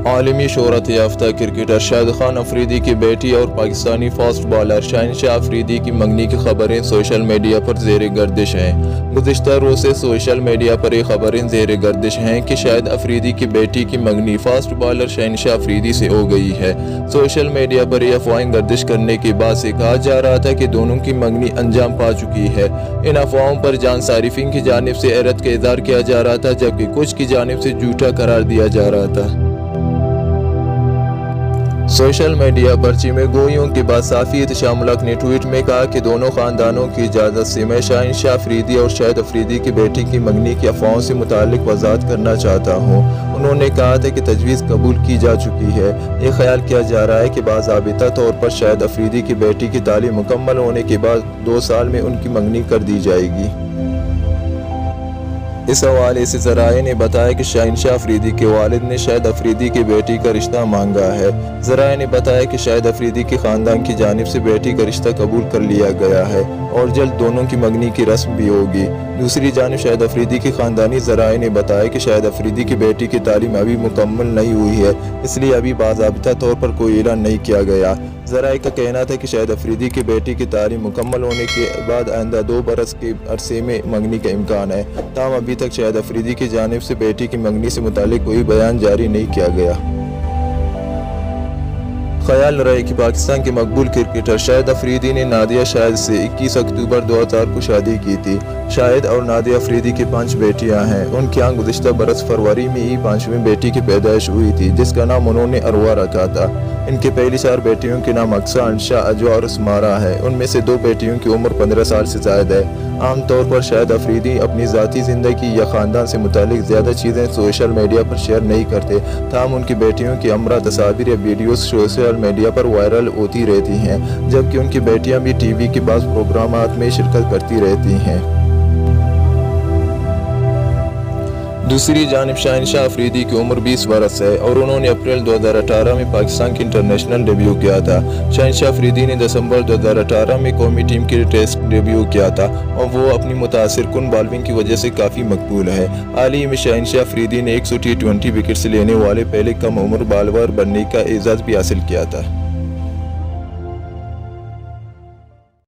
عالمی شہرت یافتہ کرکٹر شاہد خان افریدی کی بیٹی اور پاکستانی فاسٹ بالر شہنشاہ افریدی کی منگنی کی خبریں سوشل میڈیا پر زیر گردش ہیں۔ گزشتہ روز سے سوشل میڈیا پر یہ خبریں زیر گردش ہیں کہ شاہد افریدی کی بیٹی کی منگنی فاسٹ بالر شہنشاہ افریدی سے ہو گئی ہے۔ سوشل میڈیا پر یہ افواہیں گردش کرنے کے بعد سے کہا جا رہا تھا کہ دونوں کی منگنی انجام پا چکی ہے۔ ان افواہوں پر جان صارفین کی جانب سے حیرت کا اظہار کیا جا رہا تھا، جبکہ کچھ کی جانب سے جھوٹا قرار دیا جا رہا تھا۔ سوشل میڈیا پر چیمے گوئیوں کے بعد صحافی احتشام الحق نے ٹویٹ میں کہا کہ دونوں خاندانوں کی اجازت سے میں شہنشاہ افریدی اور شاہد افریدی کی بیٹی کی منگنی کی افواہوں سے متعلق وضاحت کرنا چاہتا ہوں۔ انہوں نے کہا تھا کہ تجویز قبول کی جا چکی ہے۔ یہ خیال کیا جا رہا ہے کہ باضابطہ طور پر شاہد افریدی کی بیٹی کی تعلیم مکمل ہونے کے بعد 2 سال میں ان کی منگنی کر دی جائے گی۔ اس حوالے سے ذرائع نے بتایا کہ شہنشاہ افریدی کے والد نے شاہد افریدی کی بیٹی کا رشتہ مانگا ہے۔ ذرائع نے بتایا کہ شاہد افریدی کے خاندان کی جانب سے بیٹی کا رشتہ قبول کر لیا گیا ہے اور جلد دونوں کی منگنی کی رسم بھی ہوگی۔ دوسری جانب شاہد افریدی کے خاندانی ذرائع نے بتایا کہ شاہد افریدی کی بیٹی کی تعلیم ابھی مکمل نہیں ہوئی ہے، اس لیے ابھی باضابطہ طور پر کوئی اعلان نہیں کیا گیا۔ ذرائع کا کہنا تھا کہ شاہد افریدی کی بیٹی کی تعلیم مکمل ہونے کے بعد آئندہ 2 برس کے عرصے میں منگنی کا امکان ہے، تاہم ابھی تک شاہد افریدی کی جانب سے بیٹی کی منگنی سے متعلق کوئی بیان جاری نہیں کیا گیا۔ خیال رہے کہ پاکستان کے مقبول کرکٹر شاہد افریدی نے نادیہ شاہد سے 21 اکتوبر 2000 کو شادی کی تھی۔ شاہد اور نادیہ افریدی کی 5 بیٹیاں ہیں۔ ان کے یہاں گزشتہ برس فروری میں ہی 5ویں بیٹی کی پیدائش ہوئی تھی، جس کا نام انہوں نے اروا رکھا تھا۔ ان کی پہلی 4 بیٹیوں کے نام اقصیٰ، انشا، اجوا اور اسمارہ ہے۔ ان میں سے 2 بیٹیوں کی عمر 15 سال سے زائد ہے۔ عام طور پر شاہد افریدی اپنی ذاتی زندگی یا خاندان سے متعلق زیادہ چیزیں سوشل میڈیا پر شیئر نہیں کرتے، تاہم ان کی بیٹیوں کی ہمراہ تصاویر یا ویڈیوز سوشل میڈیا پر وائرل ہوتی رہتی ہیں، جبکہ ان کی بیٹیاں بھی ٹی وی کے بعض پروگرامات میں شرکت کرتی رہتی ہیں۔ دوسری جانب شہنشاہ افریدی کی عمر 20 برس ہے اور انہوں نے اپریل 2018 میں پاکستان کی انٹرنیشنل ڈیبیو کیا تھا۔ شہنشاہ افریدی نے دسمبر 2018 میں قومی ٹیم کے ٹیسٹ ڈیبیو کیا تھا اور وہ اپنی متاثر کن بالنگ کی وجہ سے کافی مقبول ہے۔ حال ہی میں شہنشاہ افریدی نے 100 T20 وکٹس لینے والے پہلے کم عمر بالر بننے کا اعزاز بھی حاصل کیا تھا۔